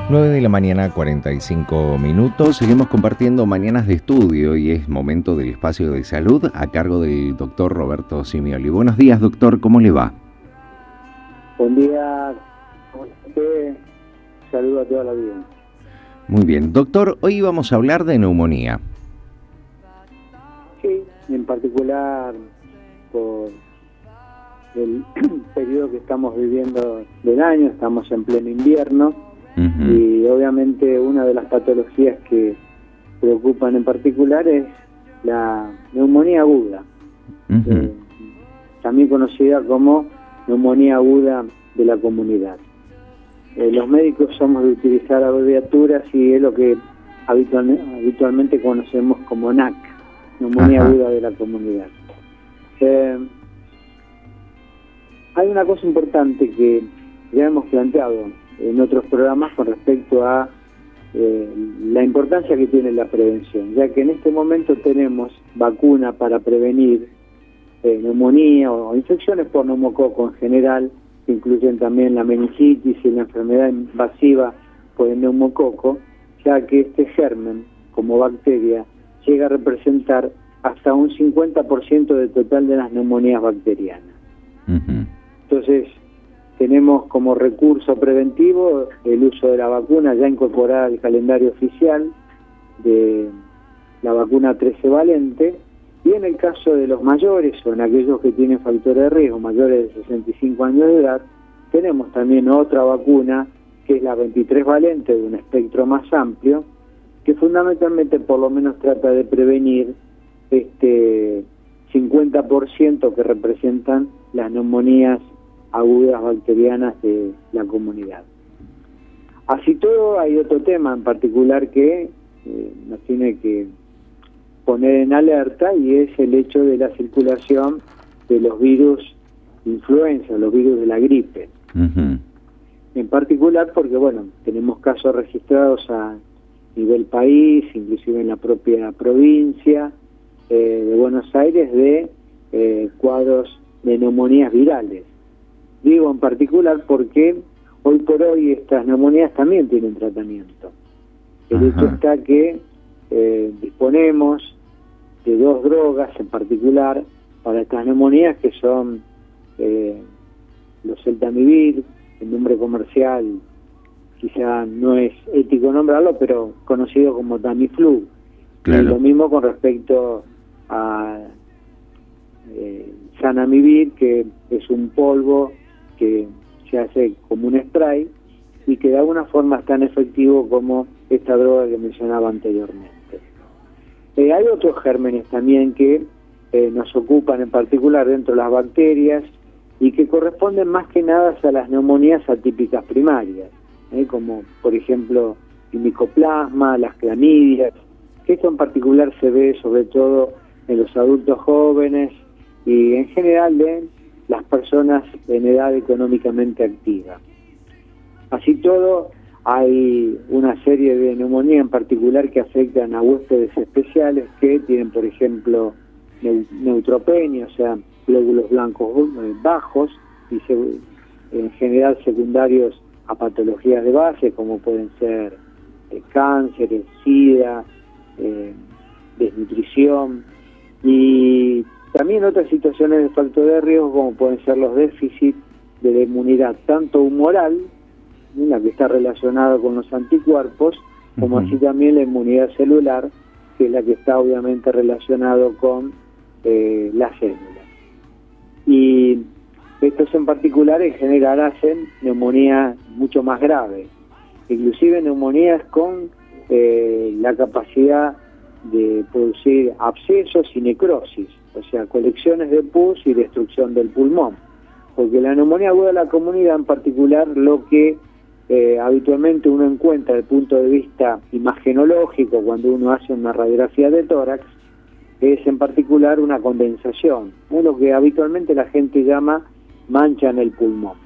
9 de la mañana, 45 minutos. Seguimos compartiendo mañanas de estudio y es momento del espacio de salud a cargo del doctor Roberto Simioli. Buenos días, doctor, ¿cómo le va? Buen día, ¿cómo está? Saludo a toda la vida. Muy bien. Doctor, hoy vamos a hablar de neumonía. Sí, en particular por el periodo que estamos viviendo del año, estamos en pleno invierno. Y obviamente una de las patologías que preocupan en particular es la neumonía aguda, también conocida como neumonía aguda de la comunidad. Los médicos somos de utilizar abreviaturas y es lo que habitualmente conocemos como NAC, neumonía aguda de la comunidad. Hay una cosa importante que ya hemos planteado en otros programas con respecto a la importancia que tiene la prevención, ya que en este momento tenemos vacuna para prevenir neumonía o infecciones por neumococo en general, que incluyen también la meningitis y la enfermedad invasiva por el neumococo, ya que este germen, como bacteria, llega a representar hasta un 50% del total de las neumonías bacterianas. Entonces, tenemos como recurso preventivo el uso de la vacuna ya incorporada al calendario oficial de la vacuna 13 valente, y en el caso de los mayores o en aquellos que tienen factores de riesgo mayores de 65 años de edad, tenemos también otra vacuna que es la 23 valente, de un espectro más amplio, que fundamentalmente por lo menos trata de prevenir este 50% que representan las neumonías agudas bacterianas de la comunidad. Así todo, hay otro tema en particular que nos tiene que poner en alerta, y es el hecho de la circulación de los virus influenza, los virus de la gripe. En particular porque, bueno, tenemos casos registrados a nivel país, inclusive en la propia provincia de Buenos Aires, de cuadros de neumonías virales. Digo en particular porque hoy por hoy estas neumonías también tienen tratamiento. El hecho está que disponemos de dos drogas en particular para estas neumonías, que son los Celtamivir, el nombre comercial quizá no es ético nombrarlo, pero conocido como Tamiflu. Claro. Y lo mismo con respecto a Zanamivir, que es un polvo que se hace como un spray y que de alguna forma es tan efectivo como esta droga que mencionaba anteriormente. Hay otros gérmenes también que nos ocupan en particular dentro de las bacterias y que corresponden más que nada a las neumonías atípicas primarias, como por ejemplo el micoplasma, las clamidias, que esto en particular se ve sobre todo en los adultos jóvenes y en general en las personas en edad económicamente activa. Así todo, hay una serie de neumonías en particular que afectan a huéspedes especiales que tienen, por ejemplo, neutropenia, o sea, glóbulos blancos bajos, y en general secundarios a patologías de base, como pueden ser cáncer, SIDA, desnutrición, y también otras situaciones de factor de riesgo, como pueden ser los déficits de la inmunidad, tanto humoral, la que está relacionada con los anticuerpos, como así también la inmunidad celular, que es la que está obviamente relacionado con las células. Y estos en particular en general hacen neumonías mucho más graves, inclusive neumonías con la capacidad de producir abscesos y necrosis, o sea, colecciones de pus y destrucción del pulmón. Porque la neumonía aguda de la comunidad en particular, lo que habitualmente uno encuentra desde el punto de vista imagenológico cuando uno hace una radiografía de tórax, es en particular una condensación, lo que habitualmente la gente llama mancha en el pulmón.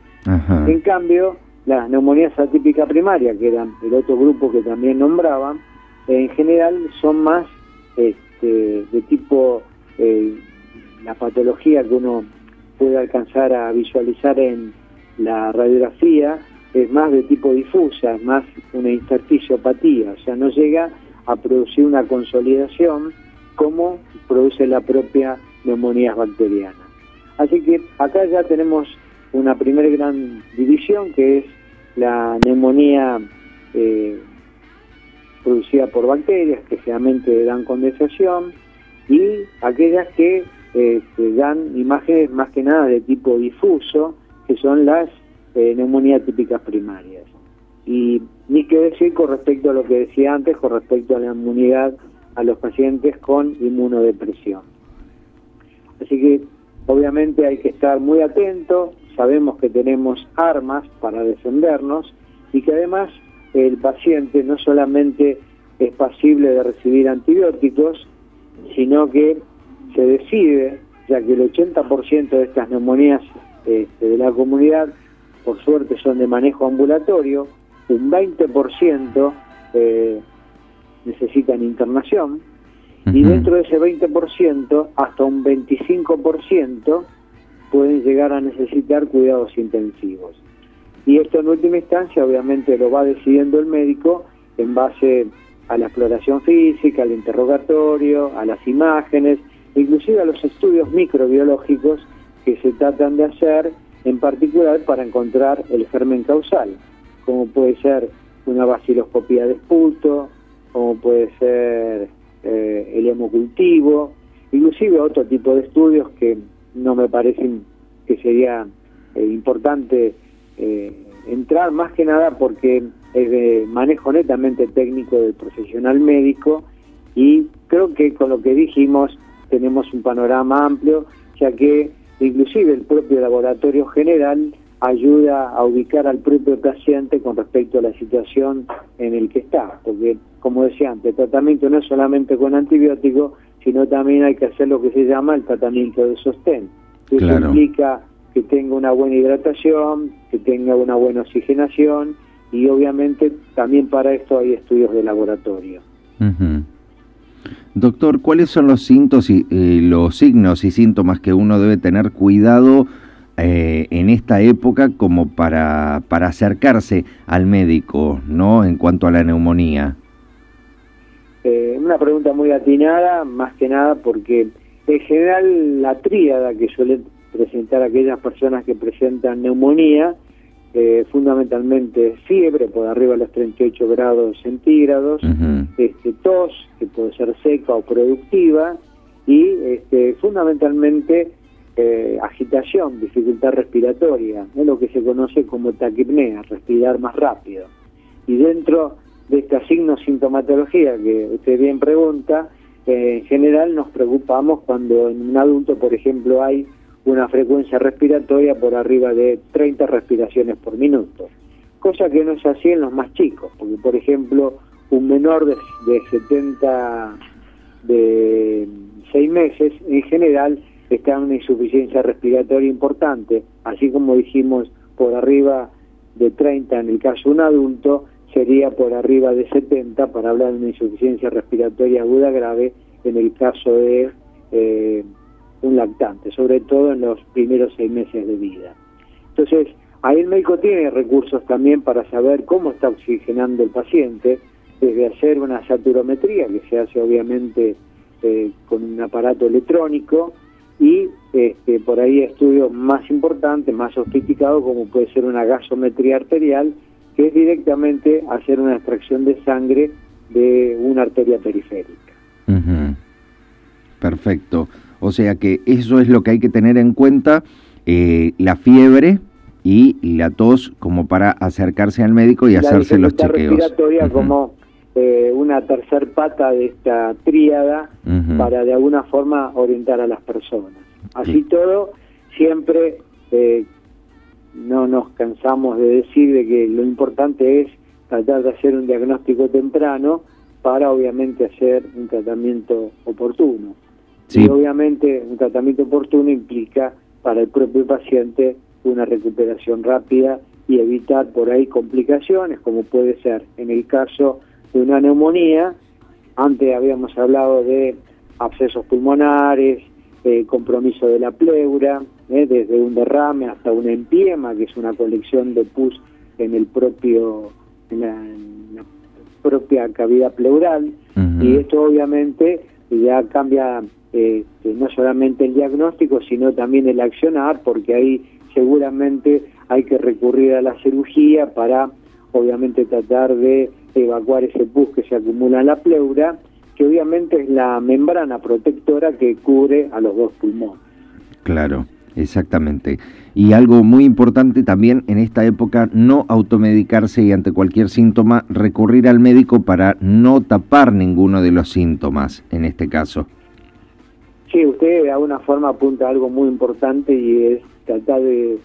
En cambio, las neumonías atípicas primarias, que eran el otro grupo que también nombraban, en general son más de tipo, la patología que uno puede alcanzar a visualizar en la radiografía, es más de tipo difusa, es más una intersticiopatía, o sea, no llega a producir una consolidación como produce la propia neumonía bacteriana. Así que acá ya tenemos una primera gran división, que es la neumonía producida por bacterias, que generalmente dan condensación, y aquellas que dan imágenes más que nada de tipo difuso, que son las neumonías típicas primarias. Y ni que decir con respecto a lo que decía antes, con respecto a la inmunidad a los pacientes con inmunodepresión. Así que obviamente hay que estar muy atentos, sabemos que tenemos armas para defendernos y que además el paciente no solamente es pasible de recibir antibióticos, sino que se decide, ya que el 80% de estas neumonías de la comunidad, por suerte, son de manejo ambulatorio, un 20% necesitan internación, y dentro de ese 20%, hasta un 25% pueden llegar a necesitar cuidados intensivos. Y esto en última instancia obviamente lo va decidiendo el médico en base a la exploración física, al interrogatorio, a las imágenes, inclusive a los estudios microbiológicos que se tratan de hacer en particular para encontrar el germen causal, como puede ser una baciloscopía de esputo, como puede ser el hemocultivo, inclusive otro tipo de estudios que no me parecen que sería importante entrar, más que nada porque es de manejo netamente técnico del profesional médico, y creo que con lo que dijimos tenemos un panorama amplio, ya que inclusive el propio laboratorio general ayuda a ubicar al propio paciente con respecto a la situación en el que está, porque como decía antes, el tratamiento no es solamente con antibióticos, sino también hay que hacer lo que se llama el tratamiento de sostén. Eso implica que tenga una buena hidratación, que tenga una buena oxigenación, y obviamente también para esto hay estudios de laboratorio. Doctor, ¿cuáles son los los signos y síntomas que uno debe tener cuidado en esta época como para acercarse al médico, ¿no?, en cuanto a la neumonía? Una pregunta muy atinada, más que nada porque en general la tríada que suelen presentar aquellas personas que presentan neumonía, fundamentalmente fiebre por arriba de los 38 grados centígrados, tos, que puede ser seca o productiva, y fundamentalmente agitación, dificultad respiratoria, es lo que se conoce como taquipnea, respirar más rápido. Y dentro de esta sintomatología que usted bien pregunta, en general nos preocupamos cuando en un adulto, por ejemplo, hay una frecuencia respiratoria por arriba de 30 respiraciones por minuto, cosa que no es así en los más chicos, porque por ejemplo un menor de 6 meses en general está en una insuficiencia respiratoria importante, así como dijimos por arriba de 30 en el caso de un adulto, sería por arriba de 70 para hablar de una insuficiencia respiratoria aguda grave en el caso de un lactante, sobre todo en los primeros 6 meses de vida. Entonces, ahí el médico tiene recursos también para saber cómo está oxigenando el paciente, desde hacer una saturometría, que se hace obviamente con un aparato electrónico, y por ahí estudios más importantes, más sofisticados, como puede ser una gasometría arterial, que es directamente hacer una extracción de sangre de una arteria periférica. Perfecto. O sea que eso es lo que hay que tener en cuenta, la fiebre y la tos, como para acercarse al médico y hacerse los chequeos. La respiratoria como una tercer pata de esta tríada, para de alguna forma orientar a las personas. Así todo, siempre no nos cansamos de decir de que lo importante es tratar de hacer un diagnóstico temprano para obviamente hacer un tratamiento oportuno. Sí. Y obviamente un tratamiento oportuno implica para el propio paciente una recuperación rápida y evitar por ahí complicaciones, como puede ser en el caso de una neumonía. Antes habíamos hablado de abscesos pulmonares, compromiso de la pleura, desde un derrame hasta un empiema, que es una colección de pus en el propio, en la propia cavidad pleural, y esto obviamente ya cambia no solamente el diagnóstico, sino también el accionar, porque ahí seguramente hay que recurrir a la cirugía para obviamente tratar de evacuar ese pus que se acumula en la pleura, que obviamente es la membrana protectora que cubre a los dos pulmones. Claro, exactamente. Y algo muy importante también en esta época, no automedicarse y ante cualquier síntoma recurrir al médico para no tapar ninguno de los síntomas en este caso. Sí, usted de alguna forma apunta a algo muy importante y es tratar de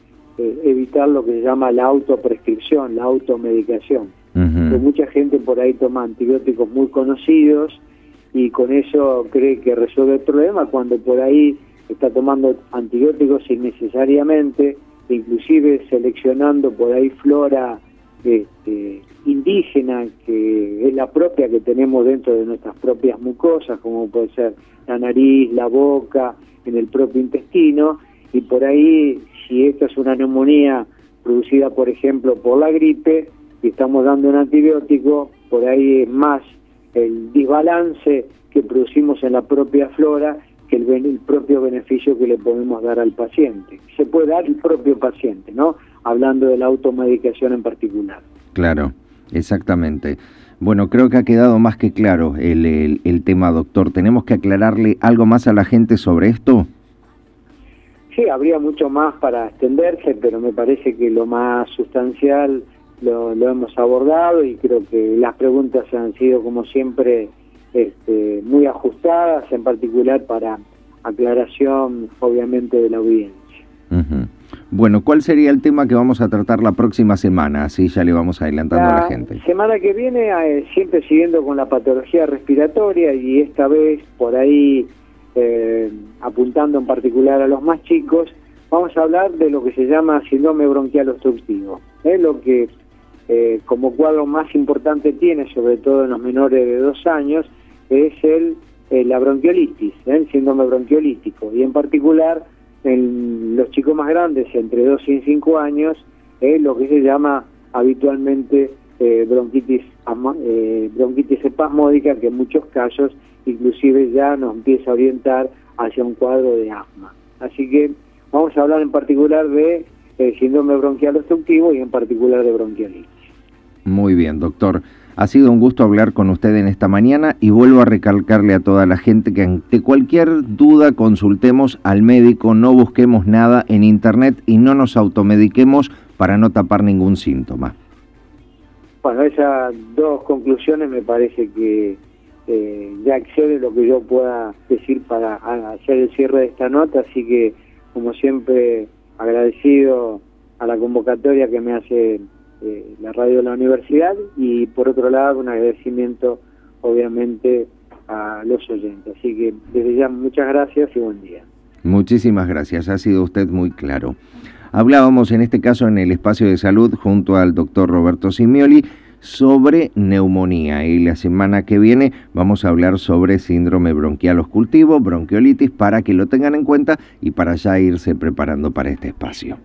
evitar lo que se llama la autoprescripción, la automedicación. Que mucha gente por ahí toma antibióticos muy conocidos y con eso cree que resuelve el problema, cuando por ahí está tomando antibióticos innecesariamente, inclusive seleccionando por ahí flora indígena, que es la propia que tenemos dentro de nuestras propias mucosas, como puede ser la nariz, la boca, en el propio intestino, y por ahí, si esto es una neumonía producida, por ejemplo, por la gripe, y estamos dando un antibiótico, por ahí es más el desbalance que producimos en la propia flora que el propio beneficio que le podemos dar al paciente. Se puede dar el propio paciente, ¿no? Hablando de la automedicación en particular. Claro, exactamente. Bueno, creo que ha quedado más que claro el tema, doctor. ¿Tenemos que aclararle algo más a la gente sobre esto? Sí, habría mucho más para extenderse, pero me parece que lo más sustancial lo hemos abordado, y creo que las preguntas han sido, como siempre, muy ajustadas, en particular para aclaración, obviamente, de la audiencia. Bueno, ¿cuál sería el tema que vamos a tratar la próxima semana? Así ya le vamos adelantando a la gente. La semana que viene, siempre siguiendo con la patología respiratoria, y esta vez por ahí apuntando en particular a los más chicos, vamos a hablar de lo que se llama síndrome bronquial obstructivo. Lo que como cuadro más importante tiene, sobre todo en los menores de 2 años, es la bronquiolitis, el síndrome bronquiolítico, y en particular en los chicos más grandes, entre 2 y 5 años, lo que se llama habitualmente bronquitis espasmódica, que en muchos casos inclusive ya nos empieza a orientar hacia un cuadro de asma. Así que vamos a hablar en particular de síndrome bronquial obstructivo y en particular de bronquiolitis. Muy bien, doctor. Ha sido un gusto hablar con usted en esta mañana, y vuelvo a recalcarle a toda la gente que ante cualquier duda consultemos al médico, no busquemos nada en internet y no nos automediquemos para no tapar ningún síntoma. Bueno, esas 2 conclusiones me parece que ya excede lo que yo pueda decir para hacer el cierre de esta nota, así que, como siempre, agradecido a la convocatoria que me hace la radio de la universidad, y por otro lado un agradecimiento obviamente a los oyentes. Así que desde ya muchas gracias y buen día. Muchísimas gracias, ha sido usted muy claro. Hablábamos en este caso en el espacio de salud junto al doctor Roberto Simioli sobre neumonía, y la semana que viene vamos a hablar sobre síndrome bronquial obstructivo, bronquiolitis, para que lo tengan en cuenta y para ya irse preparando para este espacio.